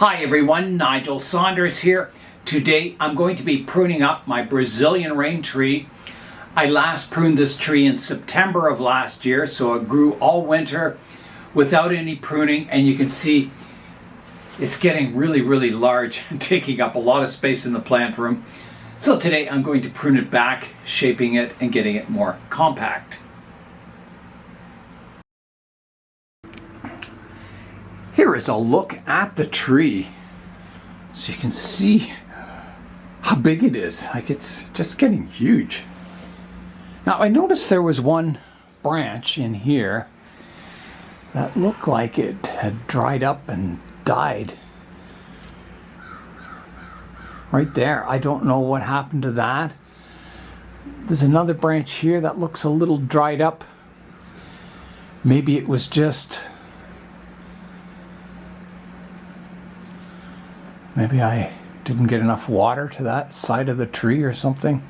Hi everyone, Nigel Saunders here. Today I'm going to be pruning up my Brazilian rain tree. I last pruned this tree in September of last year, so it grew all winter without any pruning, and you can see it's getting really large and taking up a lot of space in the plant room. So today I'm going to prune it back, shaping it and getting it more compact. Here is a look at the tree, so you can see how big it is. Like, it's just getting huge. Now I noticed there was one branch in here that looked like it had dried up and died. Right there. I don't know what happened to that. There's another branch here that looks a little dried up. Maybe it was just... maybe I didn't get enough water to that side of the tree or something.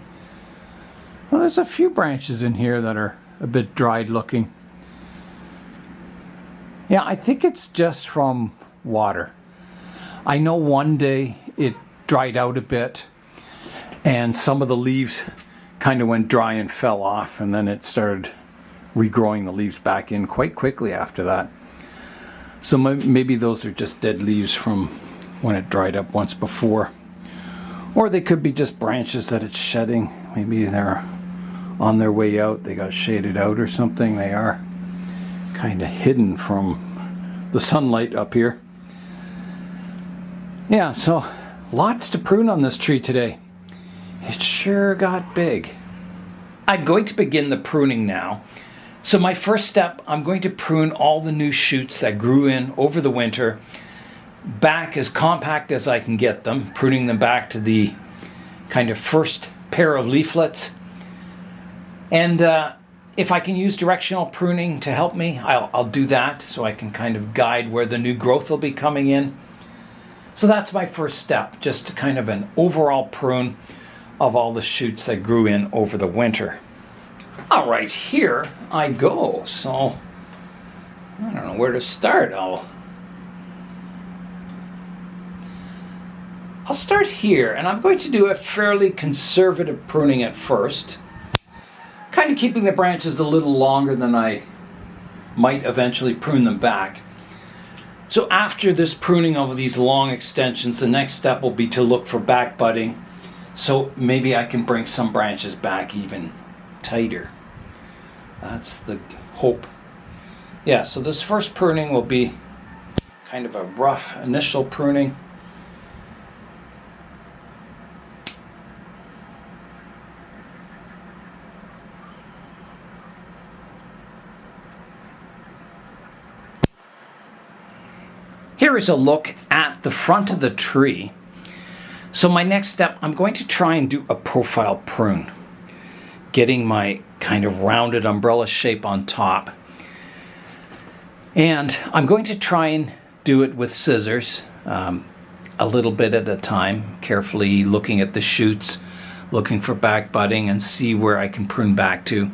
Well, there's a few branches in here that are a bit dried looking. Yeah, I think it's just from water. I know one day it dried out a bit and some of the leaves kind of went dry and fell off, and then it started regrowing the leaves back in quite quickly after that. So maybe those are just dead leaves from when it dried up once before. Or they could be just branches that it's shedding. Maybe they're on their way out, they got shaded out or something. They are kind of hidden from the sunlight up here. Yeah, so lots to prune on this tree today. It sure got big. I'm going to begin the pruning now. So my first step, I'm going to prune all the new shoots that grew in over the winter back as compact as I can get them, pruning them back to the kind of first pair of leaflets. And if I can use directional pruning to help me, I'll do that, so I can kind of guide where the new growth will be coming in. So that's my first step, just kind of an overall prune of all the shoots that grew in over the winter. All right, here I go. So I don't know where to start. I'll start here, and I'm going to do a fairly conservative pruning at first, kind of keeping the branches a little longer than I might eventually prune them back. So after this pruning of these long extensions, the next step will be to look for back budding, so maybe I can bring some branches back even tighter. That's the hope. Yeah, so this first pruning will be kind of a rough initial pruning. Here is a look at the front of the tree. So my next step, I'm going to try and do a profile prune, getting my kind of rounded umbrella shape on top. And I'm going to try and do it with scissors, a little bit at a time, carefully looking at the shoots, looking for back budding, and see where I can prune back to.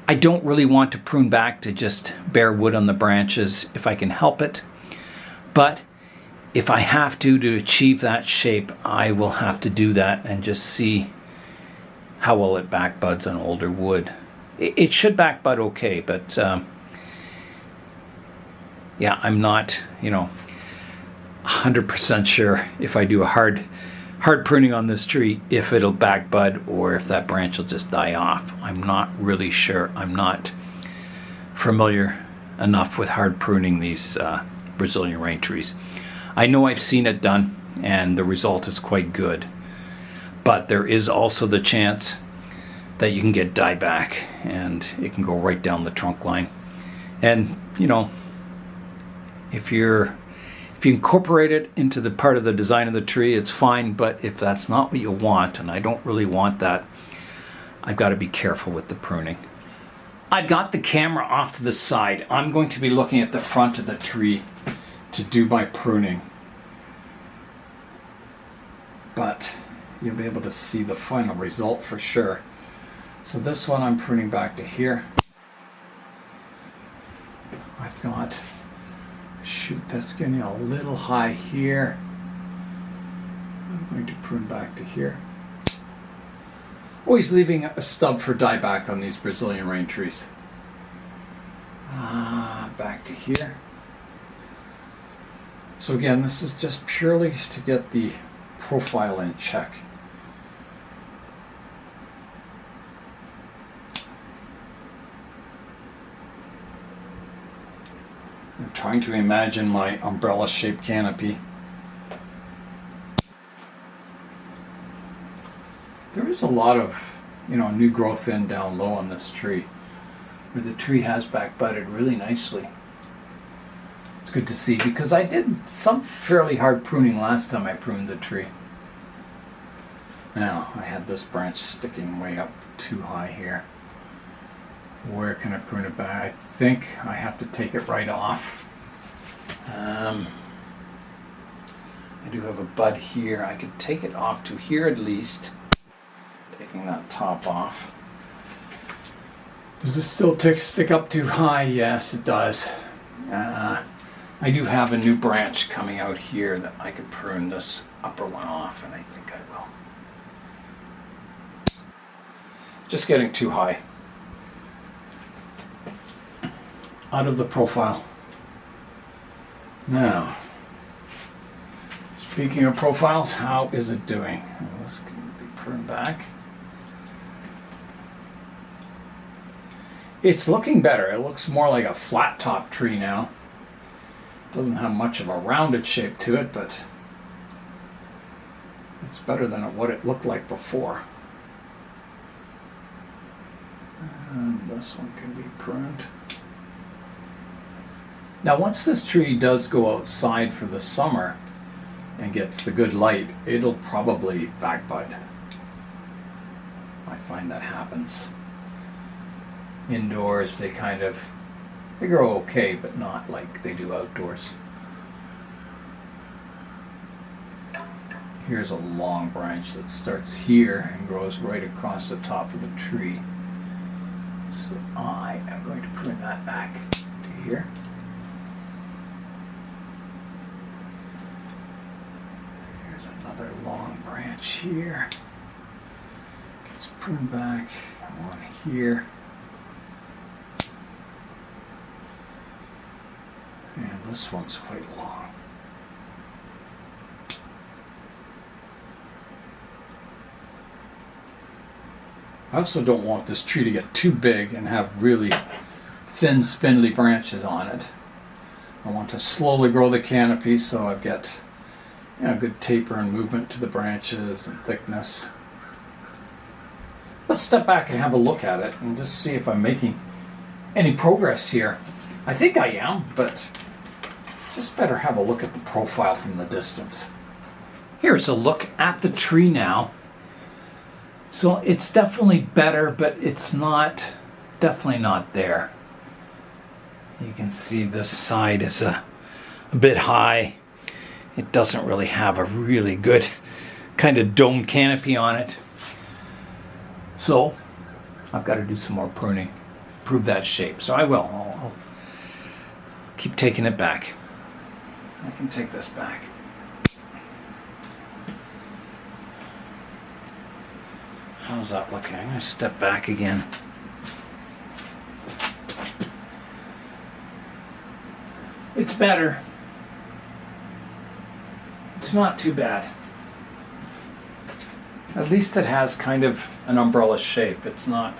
I don't really want to prune back to just bare wood on the branches if I can help it. But if I have to achieve that shape, I will have to do that and just see how well it back buds on older wood. It should back bud okay, but yeah, I'm not, 100% sure if I do a hard pruning on this tree, if it'll back bud or if that branch will just die off. I'm not really sure. I'm not familiar enough with hard pruning these Brazilian rain trees. I know I've seen it done and the result is quite good, but there is also the chance that you can get dieback and it can go right down the trunk line. And if you incorporate it into the part of the design of the tree, it's fine, but if that's not what you want, and I don't really want that, I've got to be careful with the pruning. I've got the camera off to the side. I'm going to be looking at the front of the tree to do my pruning. But you'll be able to see the final result for sure. So this one I'm pruning back to here. I've got shoot, that's getting a little high here. I'm going to prune back to here. Always leaving a stub for dieback on these Brazilian rain trees. Back to here. So again, this is just purely to get the profile in check. I'm trying to imagine my umbrella-shaped canopy. There is a lot of, new growth in down low on this tree, where the tree has back budded really nicely. It's good to see because I did some fairly hard pruning last time I pruned the tree. Now, I had this branch sticking way up too high here. Where can I prune it back? I think I have to take it right off. I do have a bud here. I could take it off to here at least. Taking that top off. Does this still stick up too high? Yes, it does. I do have a new branch coming out here that I could prune this upper one off, and I think I will. Just getting too high. Out of the profile. Now, speaking of profiles, how is it doing? This can be pruned back. It's looking better. It looks more like a flat top tree now. Doesn't have much of a rounded shape to it, but it's better than what it looked like before. And this one can be pruned. Now once this tree does go outside for the summer and gets the good light, it'll probably back bud. I find that happens. Indoors they grow okay, but not like they do outdoors. Here's a long branch that starts here and grows right across the top of the tree. So I am going to prune that back to here. Here's another long branch here. Let's prune back one here. And this one's quite long. I also don't want this tree to get too big and have really thin, spindly branches on it. I want to slowly grow the canopy so I've got good taper and movement to the branches and thickness. Let's step back and have a look at it and just see if I'm making any progress here. I think I am, but just better have a look at the profile from the distance. Here's a look at the tree now. So it's definitely better, but it's definitely not there. You can see this side is a bit high. It doesn't really have a really good kind of dome canopy on it. So I've got to do some more pruning, improve that shape. So I will. I'll keep taking it back. I can take this back. How's that looking? I'm going to step back again. It's better. It's not too bad. At least it has kind of an umbrella shape. It's not,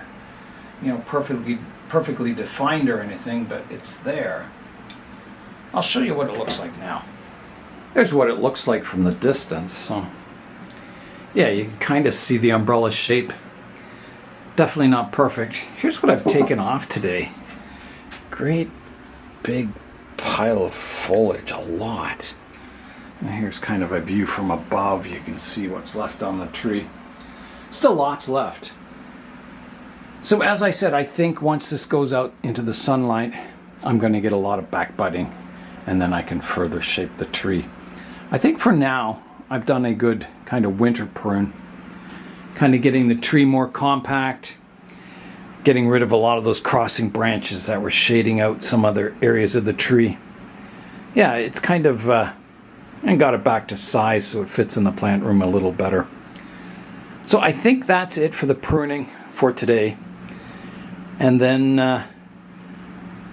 perfectly defined or anything, but it's there. I'll show you what it looks like now. There's what it looks like from the distance. So, yeah, you can kind of see the umbrella shape. Definitely not perfect. Here's what I've taken off today. Great big pile of foliage, a lot. And here's kind of a view from above. You can see what's left on the tree. Still lots left. So as I said, I think once this goes out into the sunlight, I'm going to get a lot of back budding, and then I can further shape the tree. I think for now, I've done a good kind of winter prune, kind of getting the tree more compact, getting rid of a lot of those crossing branches that were shading out some other areas of the tree. yeah, it's kind of, and got it back to size so it fits in the plant room a little better. So I think that's it for the pruning for today. And then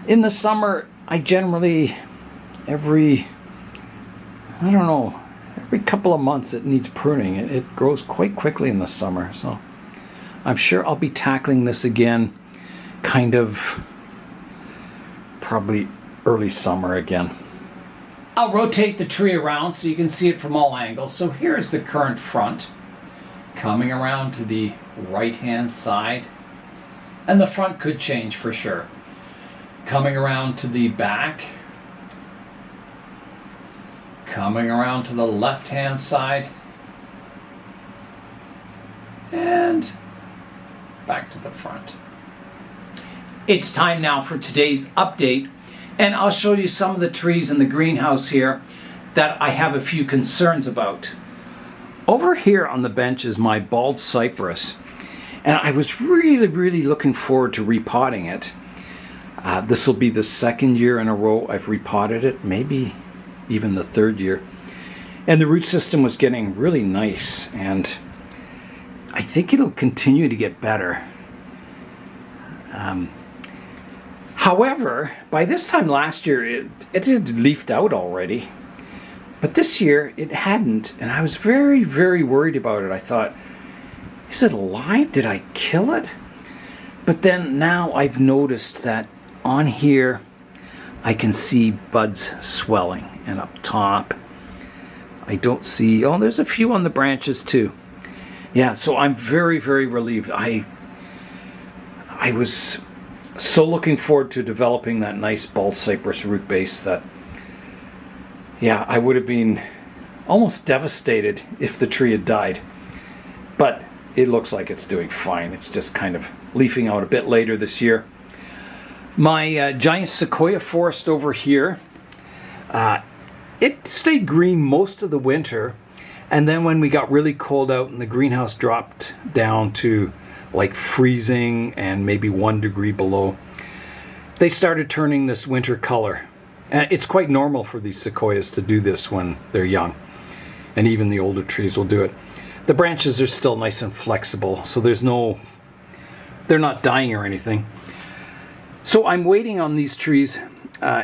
in the summer, I generally, every couple of months it needs pruning. It grows quite quickly in the summer. So I'm sure I'll be tackling this again kind of probably early summer again. I'll rotate the tree around so you can see it from all angles. So here's the current front, coming around to the right-hand side. And the front could change for sure. Coming around to the back. Coming around to the left-hand side. And back to the front. It's time now for today's update. And I'll show you some of the trees in the greenhouse here that I have a few concerns about. Over here on the bench is my bald cypress. And I was really looking forward to repotting it. This will be the second year in a row I've repotted it, maybe even the third year. And the root system was getting really nice, and I think it'll continue to get better. However, by this time last year, it had leafed out already. But this year, it hadn't, and I was very worried about it. I thought, is it alive? Did I kill it? But then now I've noticed that on here, I can see buds swelling, and up top, I don't see, oh, there's a few on the branches too. Yeah, so I'm very relieved. I was so looking forward to developing that nice bald cypress root base that, yeah, I would have been almost devastated if the tree had died. But it looks like it's doing fine. It's just kind of leafing out a bit later this year. My giant sequoia forest over here, it stayed green most of the winter. And then when we got really cold out and the greenhouse dropped down to like freezing and maybe 1 degree below, they started turning this winter color. And it's quite normal for these sequoias to do this when they're young. And even the older trees will do it. The branches are still nice and flexible, so they're not dying or anything. So I'm waiting on these trees.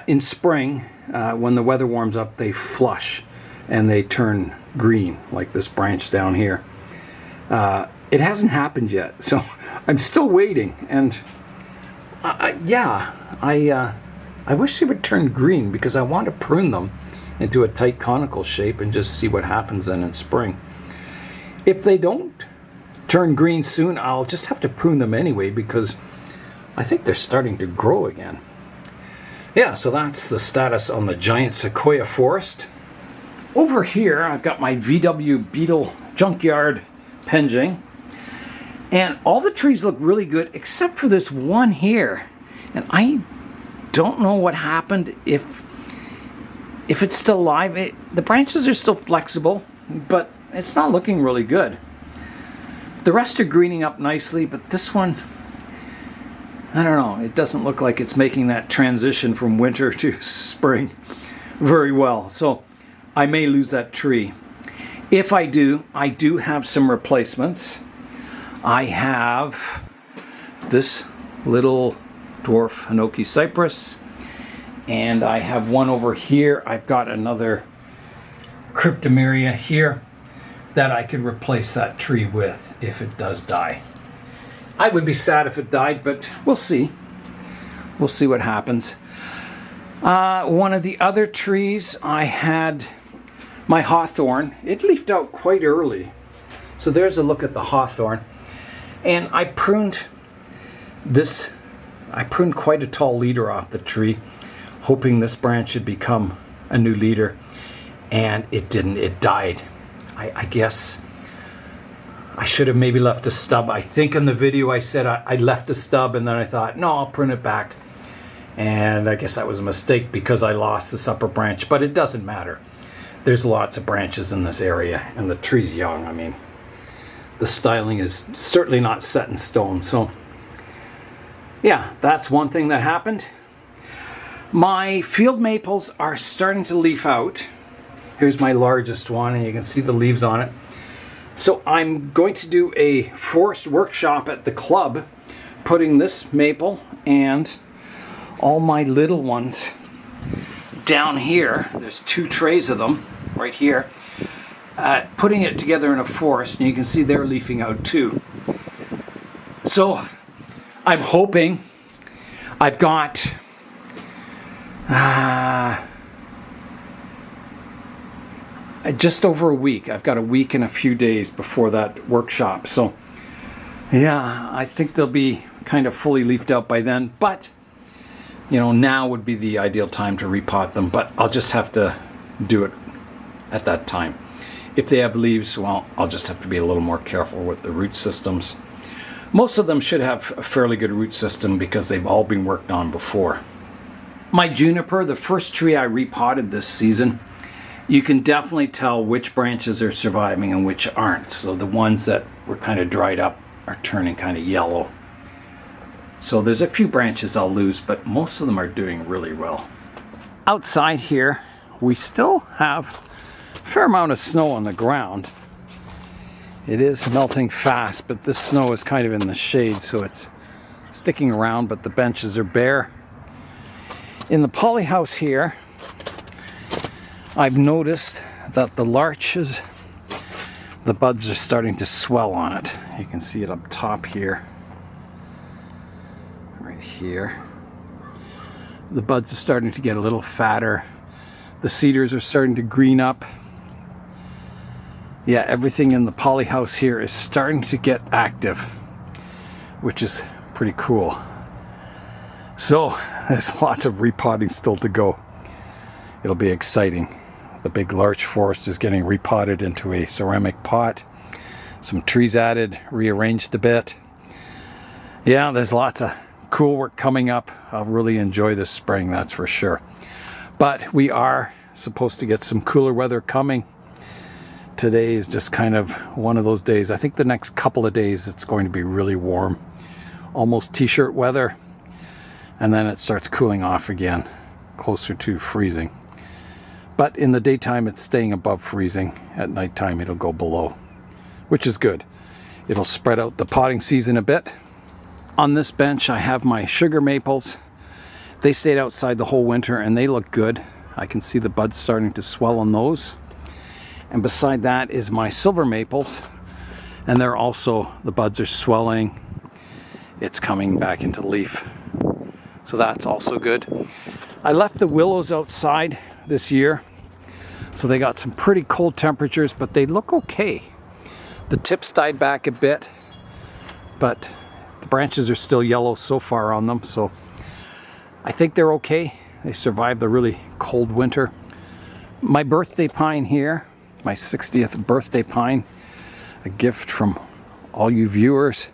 In spring, when the weather warms up, they flush and they turn green, like this branch down here. It hasn't happened yet, so I'm still waiting. And I wish they would turn green because I want to prune them into a tight conical shape and just see what happens then in spring. If they don't turn green soon, I'll just have to prune them anyway because I think they're starting to grow again. Yeah, so that's the status on the giant sequoia forest. Over here, I've got my VW Beetle Junkyard Penjing. And all the trees look really good except for this one here. And I don't know what happened, if it's still alive. The branches are still flexible, but it's not looking really good. The rest are greening up nicely, but this one, I don't know, it doesn't look like it's making that transition from winter to spring very well. So I may lose that tree. If I do have some replacements. I have this little dwarf Hinoki cypress, and I have one over here. I've got another cryptomeria here that I could replace that tree with if it does die. I would be sad if it died, but we'll see. We'll see what happens. One of the other trees, I had my hawthorn. It leafed out quite early. So there's a look at the hawthorn. And I pruned quite a tall leader off the tree, hoping this branch should become a new leader. And it didn't, it died. I guess I should have maybe left a stub. I think in the video I said I left a stub, and then I thought, no, I'll prune it back. And I guess that was a mistake because I lost this upper branch, but it doesn't matter. There's lots of branches in this area, and the tree's young. I mean, the styling is certainly not set in stone. So yeah, that's one thing that happened. My field maples are starting to leaf out. Here's my largest one, and you can see the leaves on it. So I'm going to do a forest workshop at the club, putting this maple and all my little ones down here. There's 2 trays of them right here. Putting it together in a forest, and you can see they're leafing out too. So I'm hoping I've got just over a week. I've got a week and a few days before that workshop. So yeah, I think they'll be kind of fully leafed out by then. But you know, now would be the ideal time to repot them. But I'll just have to do it at that time. If they have leaves, well, I'll just have to be a little more careful with the root systems. Most of them should have a fairly good root system because they've all been worked on before. My juniper, the first tree I repotted this season, you can definitely tell which branches are surviving and which aren't. So the ones that were kind of dried up are turning kind of yellow. So there's a few branches I'll lose, but most of them are doing really well. Outside here, we still have a fair amount of snow on the ground. It is melting fast, but this snow is kind of in the shade, so it's sticking around, but the benches are bare. In the poly house here, I've noticed that the larches, the buds are starting to swell on it. You can see it up top here, right here. The buds are starting to get a little fatter. The cedars are starting to green up. Yeah, everything in the poly house here is starting to get active, which is pretty cool. So there's lots of repotting still to go. It'll be exciting. The big larch forest is getting repotted into a ceramic pot. Some trees added, rearranged a bit. Yeah, there's lots of cool work coming up. I'll really enjoy this spring, that's for sure. But we are supposed to get some cooler weather coming. Today is just kind of one of those days. I think the next couple of days it's going to be really warm. Almost t-shirt weather. And then it starts cooling off again, closer to freezing. But in the daytime it's staying above freezing. At nighttime it'll go below, which is good. It'll spread out the potting season a bit. On this bench I have my sugar maples. They stayed outside the whole winter and they look good. I can see the buds starting to swell on those. And beside that is my silver maples. And they're also, the buds are swelling. It's coming back into leaf. So that's also good. I left the willows outside this year. So they got some pretty cold temperatures, but they look okay. The tips died back a bit, but the branches are still yellow so far on them. So I think they're okay. They survived the really cold winter. My birthday pine here, my 60th birthday pine, a gift from all you viewers,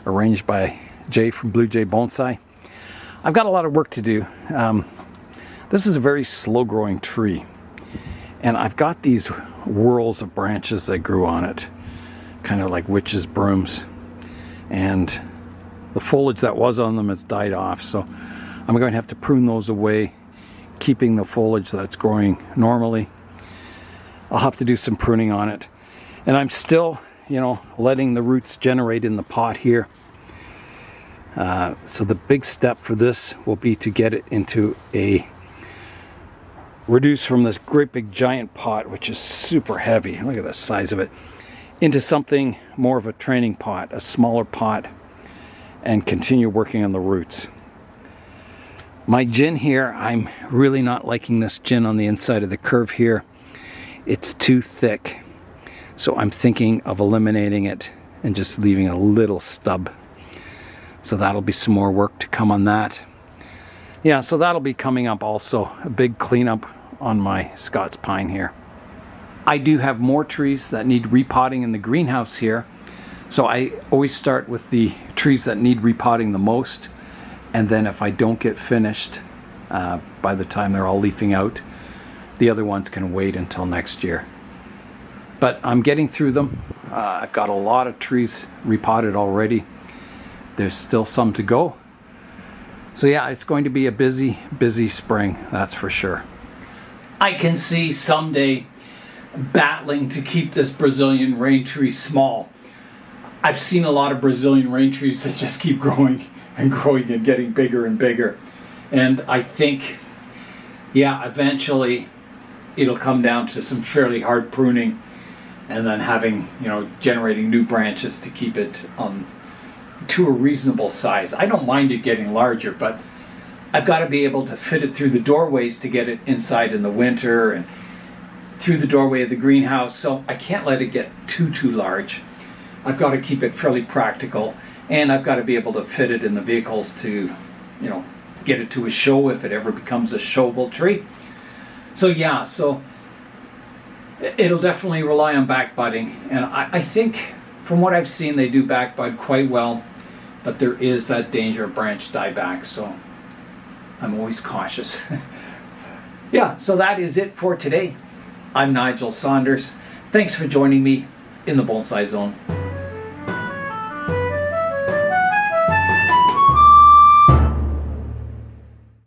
arranged by Jay from Blue Jay Bonsai. I've got a lot of work to do. This is a very slow growing tree, and I've got these whorls of branches that grew on it, kind of like witches' brooms, and the foliage that was on them has died off, so I'm going to have to prune those away, keeping the foliage that's growing normally. I'll have to do some pruning on it, and I'm still, letting the roots generate in the pot here. So the big step for this will be to get it into reduce from this great big giant pot, which is super heavy, look at the size of it, into something more of a training pot, a smaller pot, and continue working on the roots. My gin here, I'm really not liking this gin on the inside of the curve here. It's too thick. So I'm thinking of eliminating it and just leaving a little stub. So that'll be some more work to come on that. Yeah, so that'll be coming up also. A big cleanup on my Scots pine here. I do have more trees that need repotting in the greenhouse here. So I always start with the trees that need repotting the most. And then if I don't get finished by the time they're all leafing out, the other ones can wait until next year. But I'm getting through them. I've got a lot of trees repotted already. There's still some to go. So yeah, it's going to be a busy, busy spring, that's for sure. I can see someday battling to keep this Brazilian rain tree small. I've seen a lot of Brazilian rain trees that just keep growing and growing and getting bigger and bigger. And I think, yeah, eventually it'll come down to some fairly hard pruning and then having, generating new branches to keep it to a reasonable size. I don't mind it getting larger, but I've got to be able to fit it through the doorways to get it inside in the winter and through the doorway of the greenhouse, so I can't let it get too large. I've got to keep it fairly practical, and I've got to be able to fit it in the vehicles to, get it to a show if it ever becomes a showable tree. So yeah, it'll definitely rely on backbudding, and I think from what I've seen they do backbud quite well, but there is that danger of branch dieback, so I'm always cautious. Yeah, so that is it for today. I'm Nigel Saunders. Thanks for joining me in the Bonsai Zone.